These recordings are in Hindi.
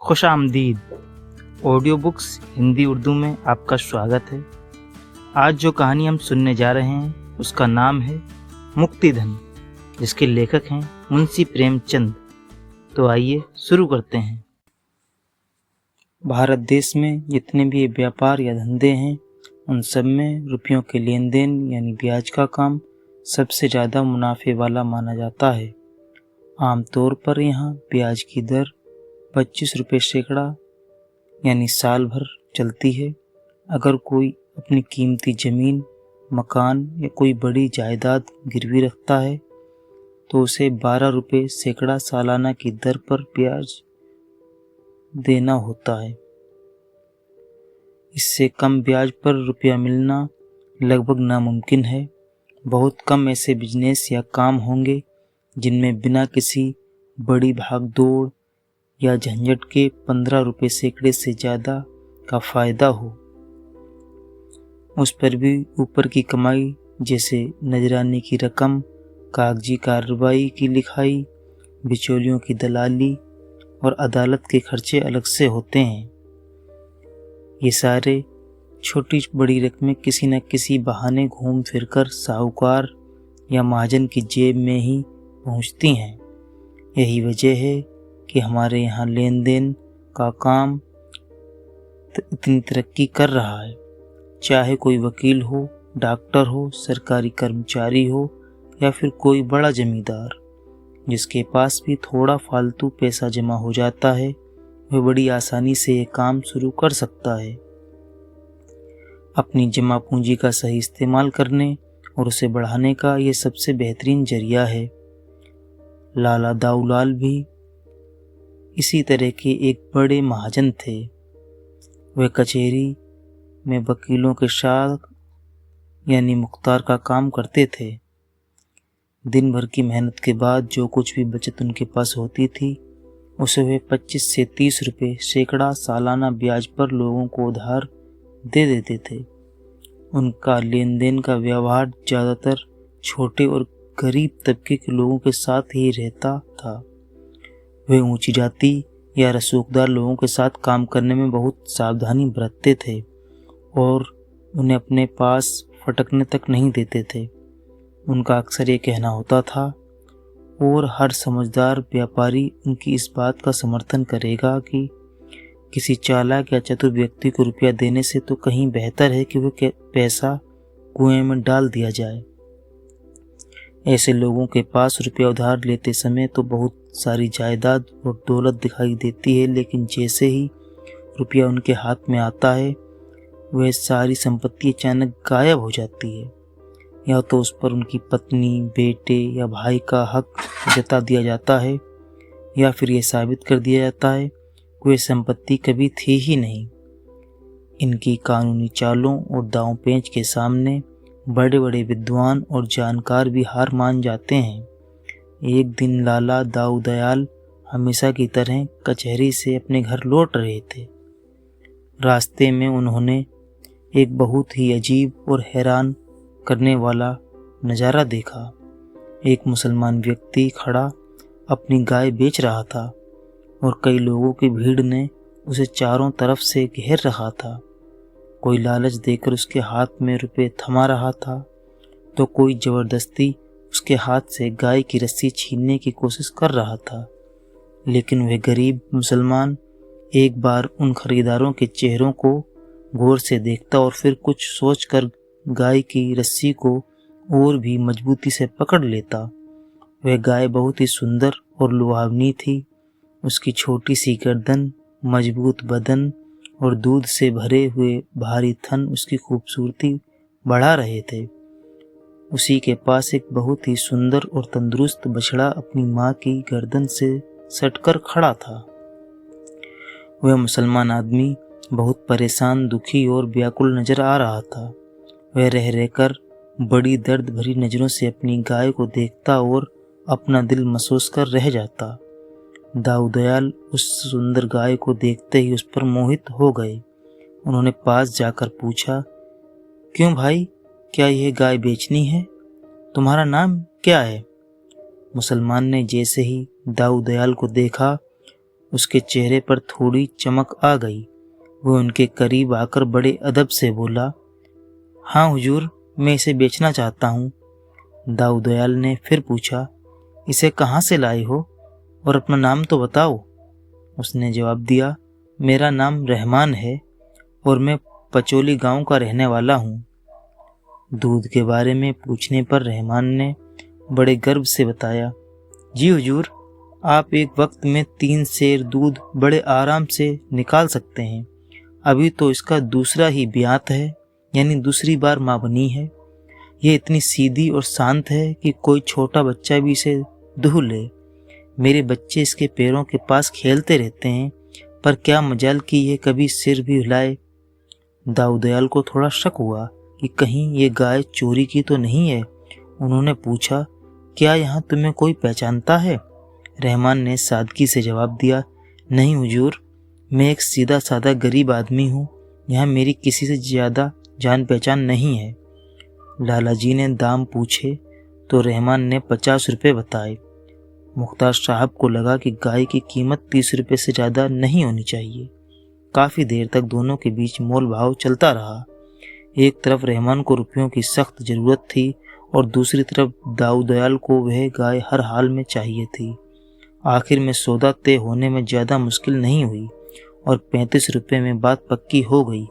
खुश आमदीद। ऑडियो बुक्स हिंदी उर्दू में आपका स्वागत है। आज जो कहानी हम सुनने जा रहे हैं उसका नाम है मुक्तिधन, जिसके लेखक हैं मुंशी प्रेमचंद। तो आइए शुरू करते हैं। भारत देश में जितने भी व्यापार या धंधे हैं उन सब में रुपयों के लेन देन यानी ब्याज का काम सबसे ज़्यादा मुनाफे वाला माना जाता है। आमतौर पर यहाँ ब्याज की दर 25 रुपये सैकड़ा यानी साल भर चलती है। अगर कोई अपनी कीमती ज़मीन, मकान या कोई बड़ी जायदाद गिरवी रखता है तो उसे 12 रुपये सैकड़ा सालाना की दर पर ब्याज देना होता है। इससे कम ब्याज पर रुपया मिलना लगभग नामुमकिन है। बहुत कम ऐसे बिजनेस या काम होंगे जिनमें बिना किसी बड़ी भागदौड़ या झंझट के 15 रुपये सैकड़े से ज़्यादा का फ़ायदा हो। उस पर भी ऊपर की कमाई जैसे नजराने की रकम, कागजी कार्रवाई की लिखाई, बिचौलियों की दलाली और अदालत के खर्चे अलग से होते हैं। ये सारे छोटी बड़ी रकमें किसी न किसी बहाने घूम फिरकर साहूकार या महाजन की जेब में ही पहुंचती हैं। यही वजह है कि हमारे यहाँ लेन देन का काम इतनी तरक्की कर रहा है। चाहे कोई वकील हो, डॉक्टर हो, सरकारी कर्मचारी हो या फिर कोई बड़ा जमींदार, जिसके पास भी थोड़ा फालतू पैसा जमा हो जाता है वह बड़ी आसानी से ये काम शुरू कर सकता है। अपनी जमा पूंजी का सही इस्तेमाल करने और उसे बढ़ाने का ये सबसे बेहतरीन जरिया है। लाला दाऊलाल भी इसी तरह के एक बड़े महाजन थे। वे कचहरी में वकीलों के साथ यानी मुख्तार का काम करते थे। दिन भर की मेहनत के बाद जो कुछ भी बचत उनके पास होती थी उसे वे 25 से 30 रुपये सैकड़ा सालाना ब्याज पर लोगों को उधार दे देते थे। उनका लेन देन का व्यवहार ज़्यादातर छोटे और गरीब तबके के लोगों के साथ ही रहता था। वे ऊंची जाति या रसूखदार लोगों के साथ काम करने में बहुत सावधानी बरतते थे और उन्हें अपने पास फटकने तक नहीं देते थे। उनका अक्सर ये कहना होता था और हर समझदार व्यापारी उनकी इस बात का समर्थन करेगा कि किसी चालाक या चतुर व्यक्ति को रुपया देने से तो कहीं बेहतर है कि वह पैसा कुएं में डाल दिया जाए। ऐसे लोगों के पास रुपया उधार लेते समय तो बहुत सारी जायदाद और दौलत दिखाई देती है, लेकिन जैसे ही रुपया उनके हाथ में आता है वह सारी संपत्ति अचानक गायब हो जाती है। या तो उस पर उनकी पत्नी, बेटे या भाई का हक जता दिया जाता है या फिर यह साबित कर दिया जाता है कि वह संपत्ति कभी थी ही नहीं। इनकी कानूनी चालों और दांव पेंच के सामने बड़े बड़े विद्वान और जानकार भी हार मान जाते हैं। एक दिन लाला दाऊ दयाल हमेशा की तरह कचहरी से अपने घर लौट रहे थे। रास्ते में उन्होंने एक बहुत ही अजीब और हैरान करने वाला नज़ारा देखा। एक मुसलमान व्यक्ति खड़ा अपनी गाय बेच रहा था और कई लोगों की भीड़ ने उसे चारों तरफ से घेर रखा था। कोई लालच देकर उसके हाथ में रुपए थमा रहा था तो कोई जबरदस्ती उसके हाथ से गाय की रस्सी छीनने की कोशिश कर रहा था। लेकिन वह गरीब मुसलमान एक बार उन खरीदारों के चेहरों को गौर से देखता और फिर कुछ सोचकर गाय की रस्सी को और भी मजबूती से पकड़ लेता। वह गाय बहुत ही सुंदर और लुभावनी थी। उसकी छोटी सी गर्दन, मजबूत बदन और दूध से भरे हुए भारी थन उसकी खूबसूरती बढ़ा रहे थे। उसी के पास एक बहुत ही सुंदर और तंदुरुस्त बछड़ा अपनी माँ की गर्दन से सटकर खड़ा था। वह मुसलमान आदमी बहुत परेशान, दुखी और व्याकुल नजर आ रहा था। वह रह रहकर बड़ी दर्द भरी नज़रों से अपनी गाय को देखता और अपना दिल महसूस कर रह जाता। दाऊ दयाल उस सुंदर गाय को देखते ही उस पर मोहित हो गए। उन्होंने पास जाकर पूछा, क्यों भाई, क्या यह गाय बेचनी है? तुम्हारा नाम क्या है? मुसलमान ने जैसे ही दाऊ दयाल को देखा उसके चेहरे पर थोड़ी चमक आ गई। वो उनके करीब आकर बड़े अदब से बोला, हाँ हुजूर, मैं इसे बेचना चाहता हूँ। दाऊ दयाल ने फिर पूछा, इसे कहाँ से लाए हो और अपना नाम तो बताओ। उसने जवाब दिया, मेरा नाम रहमान है और मैं पचोली गांव का रहने वाला हूँ। दूध के बारे में पूछने पर रहमान ने बड़े गर्व से बताया, जी हुजूर, आप एक वक्त में 3 सेर दूध बड़े आराम से निकाल सकते हैं। अभी तो इसका दूसरा ही ब्यात है, यानी दूसरी बार माँ बनी है। ये इतनी सीधी और शांत है कि कोई छोटा बच्चा भी इसे दूह ले। मेरे बच्चे इसके पैरों के पास खेलते रहते हैं, पर क्या मजाल कि ये कभी सिर भी हिलाए। दाऊ दयाल को थोड़ा शक हुआ कि कहीं ये गाय चोरी की तो नहीं है। उन्होंने पूछा, क्या यहाँ तुम्हें कोई पहचानता है? रहमान ने सादगी से जवाब दिया, नहीं हुजूर, मैं एक सीधा साधा गरीब आदमी हूँ। यहाँ मेरी किसी से ज़्यादा जान पहचान नहीं है। लाला जी ने दाम पूछे तो रहमान ने 50 रुपये बताए। मुख्तार साहब को लगा कि गाय की कीमत 30 रुपये से ज़्यादा नहीं होनी चाहिए। काफ़ी देर तक दोनों के बीच मोल भाव चलता रहा। एक तरफ रहमान को रुपयों की सख्त ज़रूरत थी और दूसरी तरफ दाऊ दयाल को वह गाय हर हाल में चाहिए थी। आखिर में सौदा तय होने में ज़्यादा मुश्किल नहीं हुई और 35 रुपये में बात पक्की हो गई।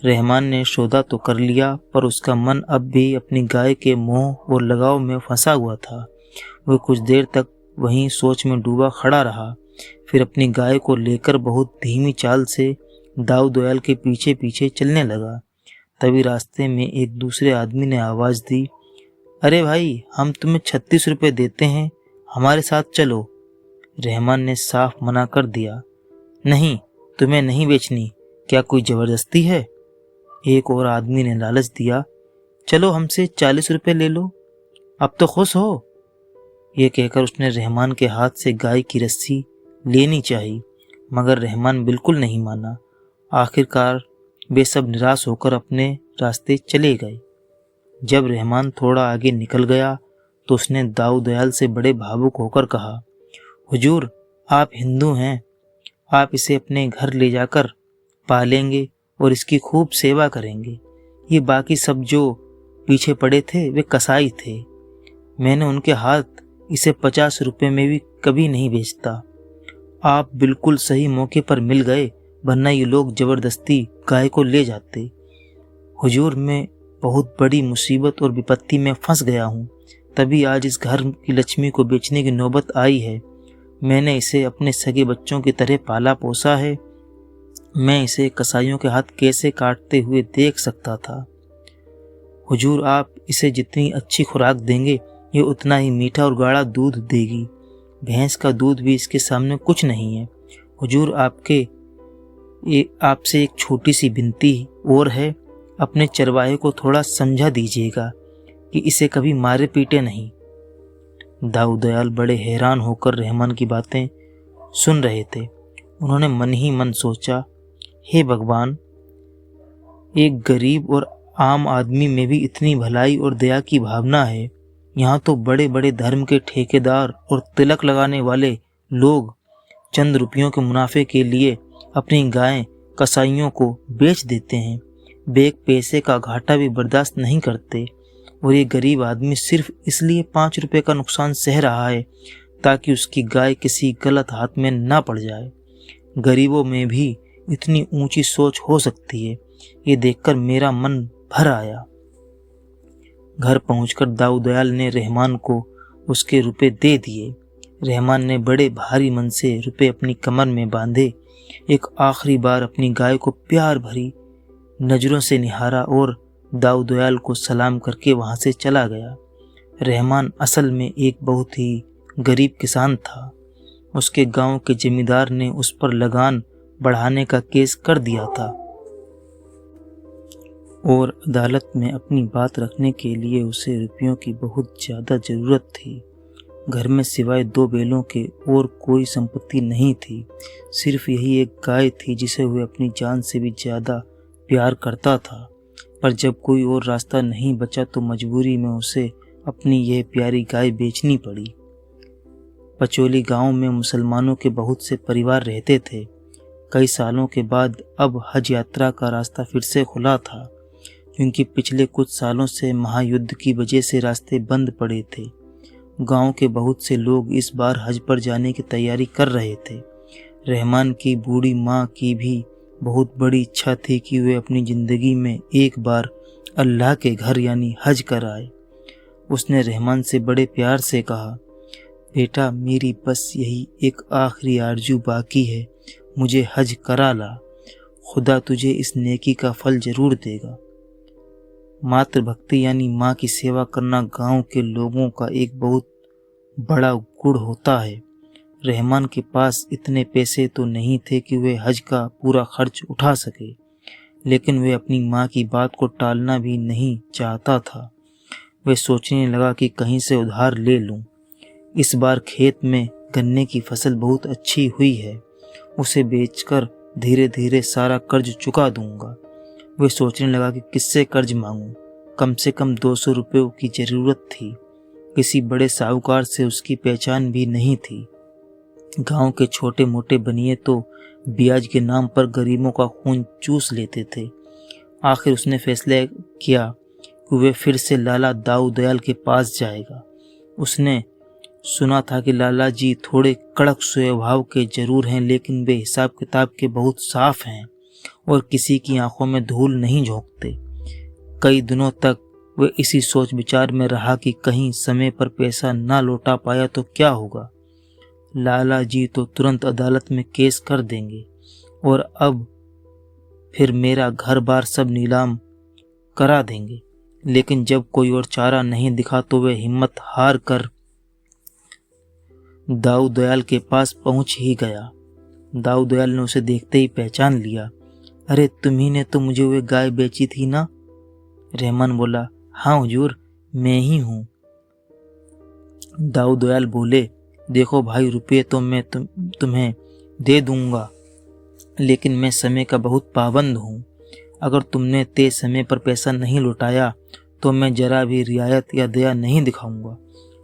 रहमान ने सौदा तो कर लिया, पर उसका मन अब भी अपनी गाय के मोह और लगाव में फंसा हुआ था। वह कुछ देर तक वहीं सोच में डूबा खड़ा रहा, फिर अपनी गाय को लेकर बहुत धीमी चाल से दाऊ दयाल के पीछे पीछे चलने लगा। तभी रास्ते में एक दूसरे आदमी ने आवाज़ दी, अरे भाई, हम तुम्हें 36 रुपये देते हैं, हमारे साथ चलो। रहमान ने साफ मना कर दिया, नहीं, तुम्हें नहीं बेचनी। क्या कोई ज़बरदस्ती है? एक और आदमी ने लालच दिया, चलो हमसे 40 रुपये ले लो, अब तो खुश हो। ये कहकर उसने रहमान के हाथ से गाय की रस्सी लेनी चाही, मगर रहमान बिल्कुल नहीं माना। आखिरकार वे सब निराश होकर अपने रास्ते चले गए। जब रहमान थोड़ा आगे निकल गया तो उसने दाऊ दयाल से बड़े भावुक होकर कहा, हुजूर, आप हिंदू हैं, आप इसे अपने घर ले जाकर पालेंगे और इसकी खूब सेवा करेंगे। ये बाकी सब जो पीछे पड़े थे वे कसाई थे। मैंने उनके हाथ इसे 50 रुपये में भी कभी नहीं बेचता। आप बिल्कुल सही मौके पर मिल गए, वरना ये लोग ज़बरदस्ती गाय को ले जाते। हुजूर, मैं बहुत बड़ी मुसीबत और विपत्ति में फंस गया हूँ, तभी आज इस घर की लक्ष्मी को बेचने की नौबत आई है। मैंने इसे अपने सगे बच्चों की तरह पाला पोसा है। मैं इसे कसाईयों के हाथ कैसे काटते हुए देख सकता था। हुजूर, आप इसे जितनी अच्छी खुराक देंगे, ये उतना ही मीठा और गाढ़ा दूध देगी। भैंस का दूध भी इसके सामने कुछ नहीं है। हुजूर, आपसे एक छोटी सी विनती और है, अपने चरवाहे को थोड़ा समझा दीजिएगा कि इसे कभी मारे पीटे नहीं। दाऊ दयाल बड़े हैरान होकर रहमान की बातें सुन रहे थे। उन्होंने मन ही मन सोचा, हे भगवान, एक गरीब और आम आदमी में भी इतनी भलाई और दया की भावना है। यहाँ तो बड़े बड़े धर्म के ठेकेदार और तिलक लगाने वाले लोग चंद रुपयों के मुनाफे के लिए अपनी गायें कसाईयों को बेच देते हैं। वे एक पैसे का घाटा भी बर्दाश्त नहीं करते, और ये गरीब आदमी सिर्फ इसलिए 5 रुपये का नुकसान सह रहा है ताकि उसकी गाय किसी गलत हाथ में ना पड़ जाए। गरीबों में भी इतनी ऊंची सोच हो सकती है, ये देखकर मेरा मन भर आया। घर पहुंचकर दाऊ दयाल ने रहमान को उसके रुपए दे दिए। रहमान ने बड़े भारी मन से रुपए अपनी कमर में बांधे, एक आखिरी बार अपनी गाय को प्यार भरी नजरों से निहारा और दाऊ दयाल को सलाम करके वहां से चला गया। रहमान असल में एक बहुत ही गरीब किसान था। उसके गांव के जमींदार ने उस पर लगान बढ़ाने का केस कर दिया था और अदालत में अपनी बात रखने के लिए उसे रुपयों की बहुत ज़्यादा ज़रूरत थी। घर में सिवाय 2 बैलों के और कोई संपत्ति नहीं थी। सिर्फ यही एक गाय थी जिसे वह अपनी जान से भी ज़्यादा प्यार करता था। पर जब कोई और रास्ता नहीं बचा तो मजबूरी में उसे अपनी यह प्यारी गाय बेचनी पड़ी। पचोली गांव में मुसलमानों के बहुत से परिवार रहते थे। कई सालों के बाद अब हज यात्रा का रास्ता फिर से खुला था, क्योंकि पिछले कुछ सालों से महायुद्ध की वजह से रास्ते बंद पड़े थे। गांव के बहुत से लोग इस बार हज पर जाने की तैयारी कर रहे थे। रहमान की बूढ़ी माँ की भी बहुत बड़ी इच्छा थी कि वे अपनी ज़िंदगी में एक बार अल्लाह के घर यानी हज कर आए। उसने रहमान से बड़े प्यार से कहा, बेटा मेरी बस यही एक आखिरी आरजू बाकी है, मुझे हज करा ला, खुदा तुझे इस नेकी का फल जरूर देगा। मातृभक्ति यानी माँ की सेवा करना गांव के लोगों का एक बहुत बड़ा गुण होता है। रहमान के पास इतने पैसे तो नहीं थे कि वे हज का पूरा खर्च उठा सके, लेकिन वे अपनी माँ की बात को टालना भी नहीं चाहता था। वे सोचने लगा कि कहीं से उधार ले लूं। इस बार खेत में गन्ने की फसल बहुत अच्छी हुई है, उसे बेचकर धीरे धीरे सारा कर्ज चुका दूंगा। वे सोचने लगा कि किससे कर्ज मांगूं। कम से कम 200 रुपयों की जरूरत थी। किसी बड़े साहूकार से उसकी पहचान भी नहीं थी। गांव के छोटे मोटे बनिए तो ब्याज के नाम पर गरीबों का खून चूस लेते थे। आखिर उसने फैसला किया कि वे फिर से लाला दाऊ दयाल के पास जाएगा। उसने सुना था कि लाला जी थोड़े कड़क स्वभाव के जरूर हैं, लेकिन वे हिसाब किताब के बहुत साफ हैं और किसी की आंखों में धूल नहीं झोंकते। कई दिनों तक वे इसी सोच विचार में रहा कि कहीं समय पर पैसा ना लौटा पाया तो क्या होगा। लाला जी तो तुरंत अदालत में केस कर देंगे और अब फिर मेरा घर बार सब नीलाम करा देंगे। लेकिन जब कोई और चारा नहीं दिखा तो वे हिम्मत हार कर दाऊ दयाल के पास पहुंच ही गया। दाऊ दयाल ने उसे देखते ही पहचान लिया। अरे तुम्ही ने तो मुझे वे गाय बेची थी ना? रहमान बोला, हाँ हुजूर, मैं ही हूँ। दाऊ दयाल बोले, देखो भाई, रुपये तो मैं तुम्हें दे दूंगा, लेकिन मैं समय का बहुत पाबंद हूँ। अगर तुमने तय समय पर पैसा नहीं लौटाया तो मैं जरा भी रियायत या दया नहीं दिखाऊंगा।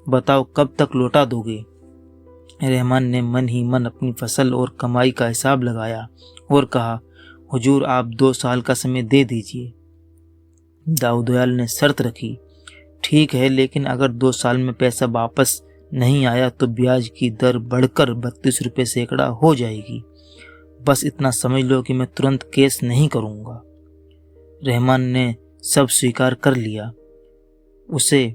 बताओ कब तक लौटा दोगे? रहमान ने मन ही मन अपनी फसल और कमाई का हिसाब लगाया और कहा, हुजूर आप 2 साल का समय दे दीजिए। दाऊ दयाल ने शर्त रखी, ठीक है, लेकिन अगर 2 साल में पैसा वापस नहीं आया तो ब्याज की दर बढ़कर 32 रुपये सैकड़ा हो जाएगी। बस इतना समझ लो कि मैं तुरंत केस नहीं करूंगा। रहमान ने सब स्वीकार कर लिया। उसे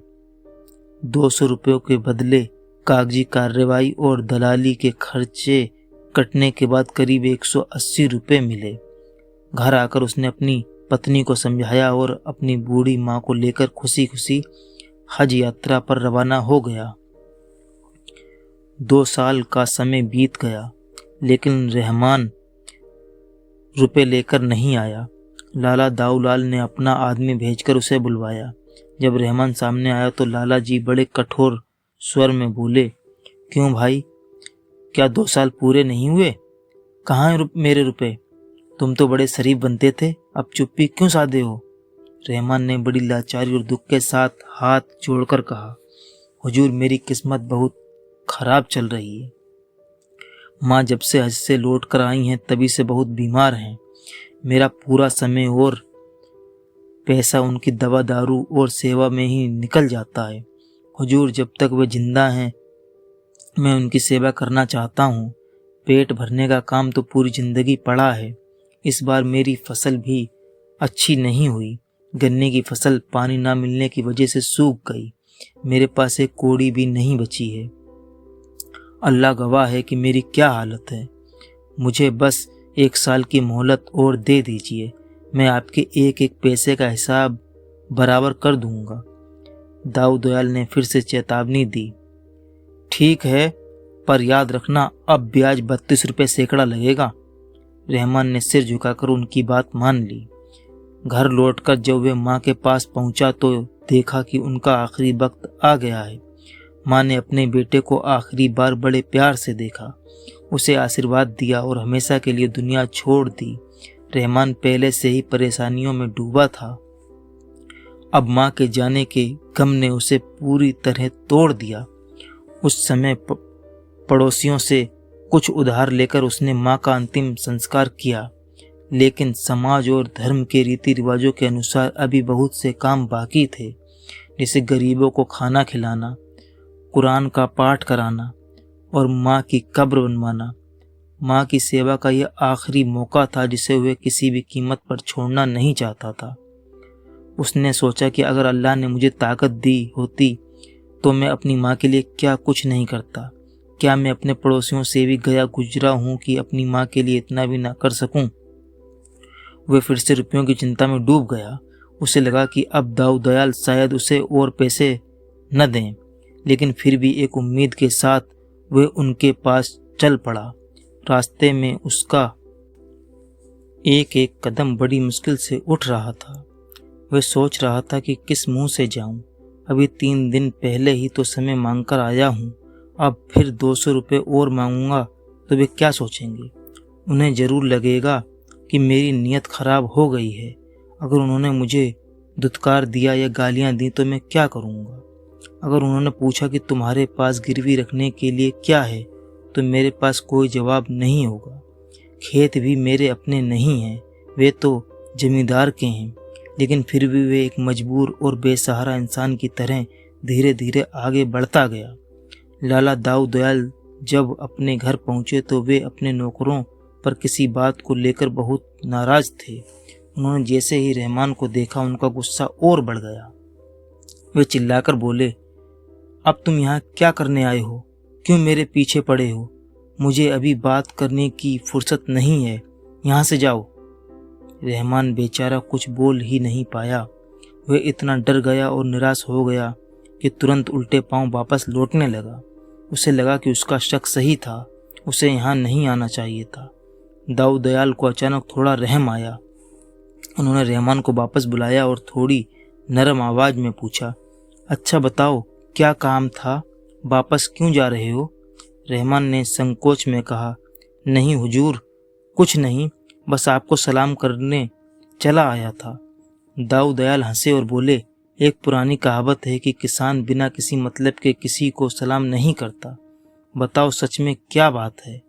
200 रुपयों के बदले कागजी कार्रवाई और दलाली के खर्चे कटने के बाद करीब 180 रुपये मिले। घर आकर उसने अपनी पत्नी को समझाया और अपनी बूढ़ी माँ को लेकर खुशी खुशी हज यात्रा पर रवाना हो गया। 2 साल का समय बीत गया, लेकिन रहमान रुपए लेकर नहीं आया। लाला दाऊलाल ने अपना आदमी भेजकर उसे बुलवाया। जब रहमान सामने आया तो लाला जी बड़े कठोर स्वर में बोले, क्यों भाई, क्या 2 साल पूरे नहीं हुए? कहाँ हैं मेरे रुपए? तुम तो बड़े शरीफ बनते थे, अब चुप्पी क्यों साधे हो? रहमान ने बड़ी लाचारी और दुख के साथ हाथ जोड़कर कहा, हुजूर मेरी किस्मत बहुत खराब चल रही है। माँ जब से हज से लौट कर आई हैं तभी से बहुत बीमार हैं। मेरा पूरा समय और पैसा उनकी दवा दारू और सेवा में ही निकल जाता है। हुजूर जब तक वे जिंदा हैं मैं उनकी सेवा करना चाहता हूँ। पेट भरने का काम तो पूरी जिंदगी पड़ा है। इस बार मेरी फसल भी अच्छी नहीं हुई। गन्ने की फसल पानी ना मिलने की वजह से सूख गई। मेरे पास एक कोड़ी भी नहीं बची है। अल्लाह गवाह है कि मेरी क्या हालत है। मुझे बस 1 साल की मोहलत और दे दीजिए, मैं आपके एक एक पैसे का हिसाब बराबर कर दूंगा। दाऊ दयाल ने फिर से चेतावनी दी, ठीक है, पर याद रखना अब ब्याज 32 रुपये सैकड़ा लगेगा। रहमान ने सिर झुकाकर उनकी बात मान ली। घर लौटकर जब वे माँ के पास पहुंचा तो देखा कि उनका आखिरी वक्त आ गया है। माँ ने अपने बेटे को आखिरी बार बड़े प्यार से देखा, उसे आशीर्वाद दिया और हमेशा के लिए दुनिया छोड़ दी। रहमान पहले से ही परेशानियों में डूबा था। अब माँ के जाने के गम ने उसे पूरी तरह तोड़ दिया। उस समय पड़ोसियों से कुछ उधार लेकर उसने माँ का अंतिम संस्कार किया। लेकिन समाज और धर्म के रीति रिवाजों के अनुसार अभी बहुत से काम बाकी थे, जैसे गरीबों को खाना खिलाना, कुरान का पाठ कराना और माँ की कब्र बनवाना। माँ की सेवा का यह आखिरी मौका था जिसे वह किसी भी कीमत पर छोड़ना नहीं चाहता था। उसने सोचा कि अगर अल्लाह ने मुझे ताकत दी होती तो मैं अपनी माँ के लिए क्या कुछ नहीं करता। क्या मैं अपने पड़ोसियों से भी गया गुजरा हूँ कि अपनी माँ के लिए इतना भी ना कर सकूँ। वह फिर से रुपयों की चिंता में डूब गया। उसे लगा कि अब दाऊ दयाल शायद उसे और पैसे न दें, लेकिन फिर भी एक उम्मीद के साथ वह उनके पास चल पड़ा। रास्ते में उसका एक एक कदम बड़ी मुश्किल से उठ रहा था। वह सोच रहा था कि किस मुंह से जाऊं। अभी 3 दिन पहले ही तो समय मांगकर आया हूं, अब फिर 200 रुपये और मांगूंगा तो वे क्या सोचेंगे। उन्हें जरूर लगेगा कि मेरी नीयत खराब हो गई है। अगर उन्होंने मुझे धुतकार दिया या गालियां दी तो मैं क्या करूंगा। अगर उन्होंने पूछा कि तुम्हारे पास गिरवी रखने के लिए क्या है तो मेरे पास कोई जवाब नहीं होगा। खेत भी मेरे अपने नहीं हैं, वे तो जमींदार के हैं। लेकिन फिर भी वे एक मजबूर और बेसहारा इंसान की तरह धीरे धीरे आगे बढ़ता गया। लाला दाऊ दयाल जब अपने घर पहुंचे तो वे अपने नौकरों पर किसी बात को लेकर बहुत नाराज थे। उन्होंने जैसे ही रहमान को देखा उनका गुस्सा और बढ़ गया। वे चिल्लाकर बोले, अब तुम यहाँ क्या करने आए हो? क्यों मेरे पीछे पड़े हो? मुझे अभी बात करने की फुर्सत नहीं है, यहाँ से जाओ। रहमान बेचारा कुछ बोल ही नहीं पाया। वह इतना डर गया और निराश हो गया कि तुरंत उल्टे पांव वापस लौटने लगा। उसे लगा कि उसका शक सही था, उसे यहाँ नहीं आना चाहिए था। दाऊ दयाल को अचानक थोड़ा रहम आया। उन्होंने रहमान को वापस बुलाया और थोड़ी नरम आवाज में पूछा, अच्छा बताओ क्या काम था, वापस क्यों जा रहे हो? रहमान ने संकोच में कहा, नहीं हुजूर, कुछ नहीं, बस आपको सलाम करने चला आया था। दाऊ दयाल हंसे और बोले, एक पुरानी कहावत है कि किसान बिना किसी मतलब के किसी को सलाम नहीं करता। बताओ सच में क्या बात है?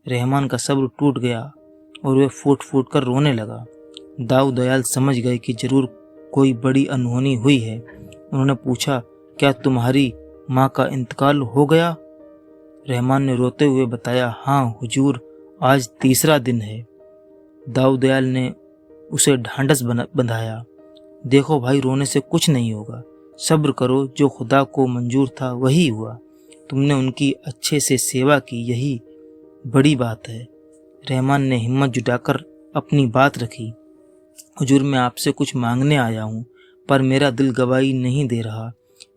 रहमान का सब्र टूट गया और वह फूट फूट कर रोने लगा। दाऊ दयाल समझ गए कि जरूर कोई बड़ी अनहोनी हुई है। उन्होंने पूछा, क्या तुम्हारी माँ का इंतकाल हो गया? रहमान ने रोते हुए बताया, हाँ हुजूर, आज 3रा दिन है। दाऊ दयाल ने उसे ढांढस बंधाया, देखो भाई, रोने से कुछ नहीं होगा, सब्र करो, जो खुदा को मंजूर था वही हुआ। तुमने उनकी अच्छे से सेवा की, यही बड़ी बात है। रहमान ने हिम्मत जुटाकर अपनी बात रखी, हुजूर मैं आपसे कुछ मांगने आया हूँ, पर मेरा दिल गवाही नहीं दे रहा।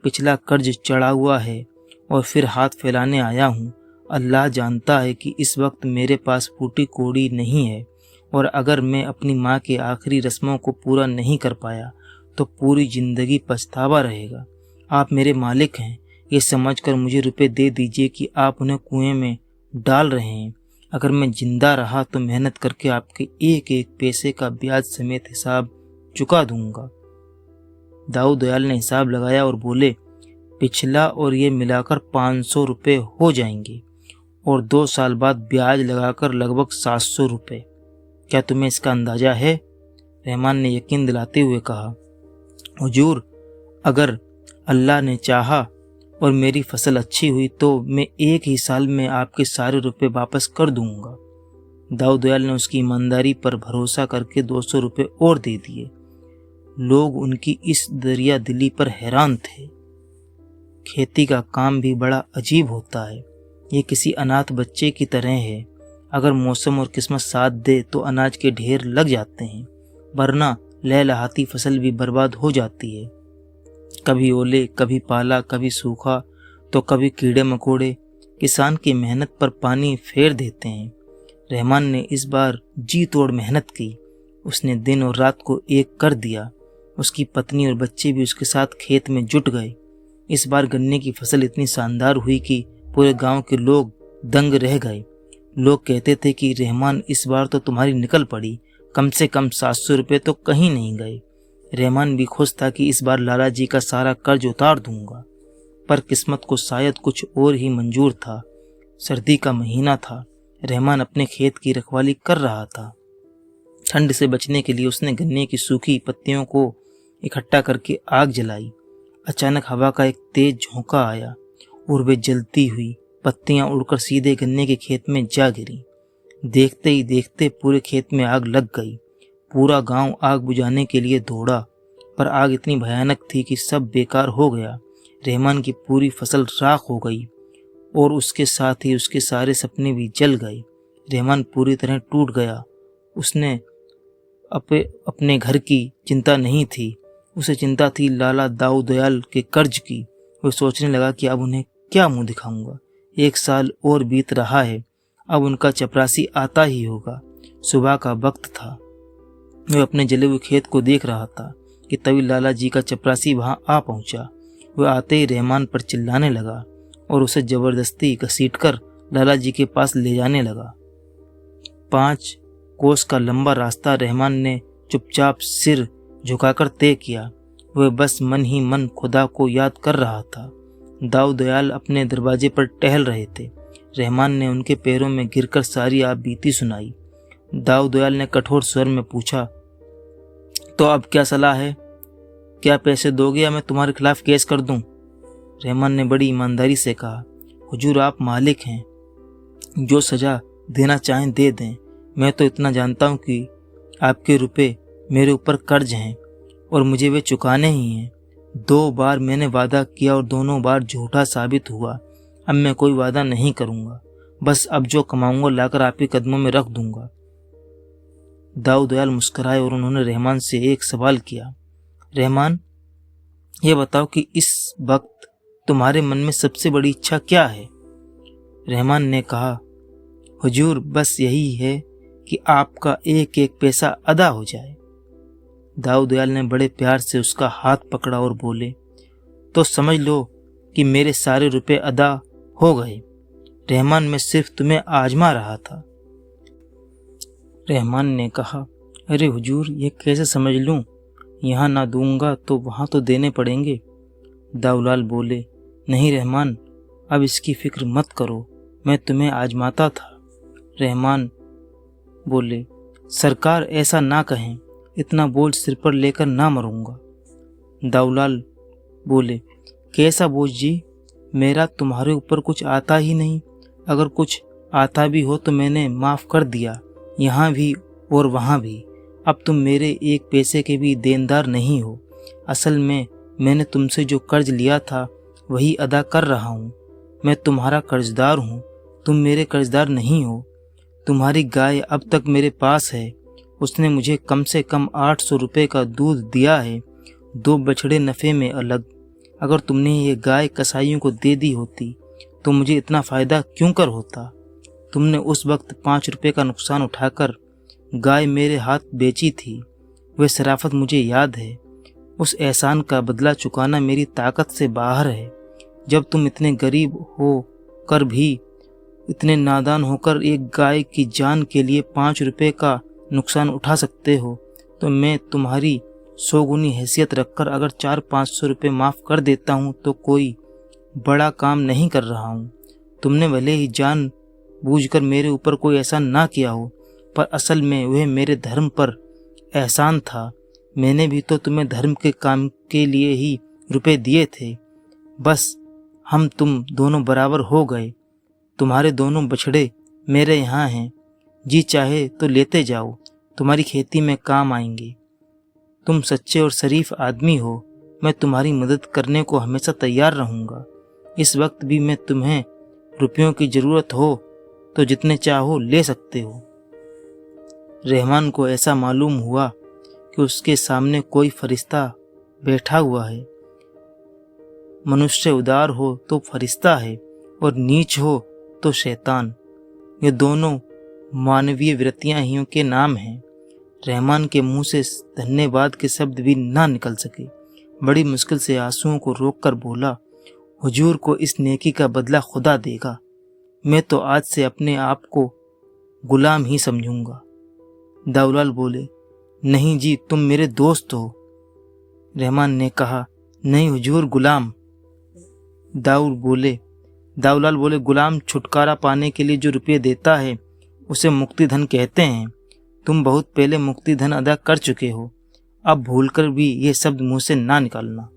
पिछला कर्ज चढ़ा हुआ है और फिर हाथ फैलाने आया हूँ। अल्लाह जानता है कि इस वक्त मेरे पास फूटी कोड़ी नहीं है, और अगर मैं अपनी माँ के आखिरी रस्मों को पूरा नहीं कर पाया तो पूरी जिंदगी पछतावा रहेगा। आप मेरे मालिक हैं, ये समझकर मुझे रुपए दे दीजिए कि आप उन्हें कुएं में डाल रहे हैं। अगर मैं जिंदा रहा तो मेहनत करके आपके एक एक पैसे का ब्याज समेत हिसाब चुका दूंगा। दाऊ दयाल ने हिसाब लगाया और बोले, पिछला और ये मिलाकर 500 रुपये हो जाएंगे और 2 साल बाद ब्याज लगाकर लगभग 700 रुपये। क्या तुम्हें इसका अंदाजा है? रहमान ने यकीन दिलाते हुए कहा, हुजूर, अगर अल्लाह ने चाहा और मेरी फसल अच्छी हुई तो मैं 1 ही साल में आपके सारे रुपए वापस कर दूंगा। दाऊ दयाल ने उसकी ईमानदारी पर भरोसा करके 200 रुपये और दे दिए। लोग उनकी इस दरिया दिली पर हैरान थे। खेती का काम भी बड़ा अजीब होता है। ये किसी अनाथ बच्चे की तरह है। अगर मौसम और किस्मत साथ दे तो अनाज के ढेर लग जाते हैं, वरना लहलहाती फसल भी बर्बाद हो जाती है। कभी ओले, कभी पाला, कभी सूखा तो कभी कीड़े मकोड़े किसान की मेहनत पर पानी फेर देते हैं। रहमान ने इस बार जी तोड़ मेहनत की। उसने दिन और रात को एक कर दिया। उसकी पत्नी और बच्चे भी उसके साथ खेत में जुट गए। इस बार गन्ने की फसल इतनी शानदार हुई कि पूरे गांव के लोग दंग रह गए। लोग कहते थे कि रहमान, इस बार तो तुम्हारी निकल पड़ी, कम से कम 700 रुपये तो कहीं नहीं गए। रहमान भी खुश था कि इस बार लाला जी का सारा कर्ज उतार दूंगा, पर किस्मत को शायद कुछ और ही मंजूर था। सर्दी का महीना था। रहमान अपने खेत की रखवाली कर रहा था। ठंड से बचने के लिए उसने गन्ने की सूखी पत्तियों को इकट्ठा करके आग जलाई। अचानक हवा का एक तेज झोंका आया और वे जलती हुई पत्तियां उड़कर सीधे गन्ने के खेत में जा गिरी। देखते ही देखते पूरे खेत में आग लग गई। पूरा गांव आग बुझाने के लिए दौड़ा, पर आग इतनी भयानक थी कि सब बेकार हो गया। रहमान की पूरी फसल राख हो गई और उसके साथ ही उसके सारे सपने भी जल गए। रहमान पूरी तरह टूट गया। उसने अपने घर की चिंता नहीं थी, उसे चिंता थी लाला दाऊ दयाल के कर्ज की। वो सोचने लगा कि अब उन्हें क्या मुंह दिखाऊंगा। 1 साल और बीत रहा है, अब उनका चपरासी आता ही होगा। सुबह का वक्त था। वह अपने जले हुए खेत को देख रहा था कि तभी लाला जी का चपरासी वहां आ पहुंचा। वह आते ही रहमान पर चिल्लाने लगा और उसे जबरदस्ती घसीटकर लाला जी के पास ले जाने लगा। 5 कोस का लंबा रास्ता रहमान ने चुपचाप सिर झुकाकर तय किया। वह बस मन ही मन खुदा को याद कर रहा था। दाऊ दयाल अपने दरवाजे पर टहल रहे थे। रहमान ने उनके पैरों में गिरकर सारी आप बीती सुनाई। दाऊ दयाल ने कठोर स्वर में पूछा, तो अब क्या सलाह है? क्या पैसे दोगे या मैं तुम्हारे खिलाफ केस कर दूं? रहमान ने बड़ी ईमानदारी से कहा, हुजूर आप मालिक हैं, जो सजा देना चाहें दे दें। मैं तो इतना जानता हूं कि आपके रुपए मेरे ऊपर कर्ज हैं और मुझे वे चुकाने ही हैं। 2 बार मैंने वादा किया और दोनों बार झूठा साबित हुआ। अब मैं कोई वादा नहीं करूंगा, बस अब जो कमाऊंगा लाकर आपके कदमों में रख दूंगा। दाऊ दयाल मुस्कुराए और उन्होंने रहमान से एक सवाल किया, रहमान ये बताओ कि इस वक्त तुम्हारे मन में सबसे बड़ी इच्छा क्या है? रहमान ने कहा, हुजूर बस यही है कि आपका एक एक पैसा अदा हो जाए। दाऊ दयाल ने बड़े प्यार से उसका हाथ पकड़ा और बोले, तो समझ लो कि मेरे सारे रुपए अदा हो गए। रहमान मैं सिर्फ तुम्हें आजमा रहा था। रहमान ने कहा, अरे हुजूर ये कैसे समझ लूं? यहाँ ना दूंगा तो वहाँ तो देने पड़ेंगे। दाऊलाल बोले, नहीं रहमान अब इसकी फिक्र मत करो, मैं तुम्हें आजमाता था। रहमान बोले, सरकार ऐसा ना कहें, इतना बोझ सिर पर लेकर ना मरूंगा। दाऊलाल बोले, कैसा बोझ जी? मेरा तुम्हारे ऊपर कुछ आता ही नहीं। अगर कुछ आता भी हो तो मैंने माफ़ कर दिया, यहाँ भी और वहाँ भी। अब तुम मेरे एक पैसे के भी देनदार नहीं हो। असल में मैंने तुमसे जो कर्ज लिया था वही अदा कर रहा हूँ। मैं तुम्हारा कर्जदार हूँ, तुम मेरे कर्जदार नहीं हो। तुम्हारी गाय अब तक मेरे पास है, उसने मुझे कम से कम 800 रुपये का दूध दिया है, 2 बछड़े नफ़े में अलग। अगर तुमने ये गाय कसाईयों को दे दी होती तो मुझे इतना फ़ायदा क्यों कर होता? तुमने उस वक्त 5 रुपये का नुकसान उठाकर गाय मेरे हाथ बेची थी। वह शराफत मुझे याद है। उस एहसान का बदला चुकाना मेरी ताकत से बाहर है। जब तुम इतने गरीब हो कर भी इतने नादान होकर एक गाय की जान के लिए 5 रुपये का नुकसान उठा सकते हो, तो मैं तुम्हारी 100 गुनी हैसियत रखकर अगर 400-500 रुपये माफ़ कर देता हूँ तो कोई बड़ा काम नहीं कर रहा हूँ। तुमने भले ही जान बूझकर मेरे ऊपर कोई एहसान ना किया हो, पर असल में वह मेरे धर्म पर एहसान था। मैंने भी तो तुम्हें धर्म के काम के लिए ही रुपए दिए थे। बस हम तुम दोनों बराबर हो गए। तुम्हारे दोनों बछड़े मेरे यहाँ हैं, जी चाहे तो लेते जाओ, तुम्हारी खेती में काम आएंगे। तुम सच्चे और शरीफ आदमी हो, मैं तुम्हारी मदद करने को हमेशा तैयार रहूँगा। इस वक्त भी मैं तुम्हें रुपयों की ज़रूरत हो तो जितने चाहो ले सकते हो। रहमान को ऐसा मालूम हुआ कि उसके सामने कोई फरिश्ता बैठा हुआ है। मनुष्य उदार हो तो फरिश्ता है और नीच हो तो शैतान। ये दोनों मानवीय वृत्तियां ही के नाम हैं। रहमान के मुंह से धन्यवाद के शब्द भी ना निकल सके। बड़ी मुश्किल से आंसुओं को रोककर बोला, हुजूर को इस नेकी का बदला खुदा देगा। मैं तो आज से अपने आप को गुलाम ही समझूंगा। दाऊलाल बोले, नहीं जी तुम मेरे दोस्त हो। रहमान ने कहा, नहीं हुजूर गुलाम। दाऊद बोले, दाऊलाल बोले, गुलाम छुटकारा पाने के लिए जो रुपये देता है उसे मुक्ति धन कहते हैं। तुम बहुत पहले मुक्ति धन अदा कर चुके हो, अब भूलकर भी ये शब्द मुंह से ना निकालना।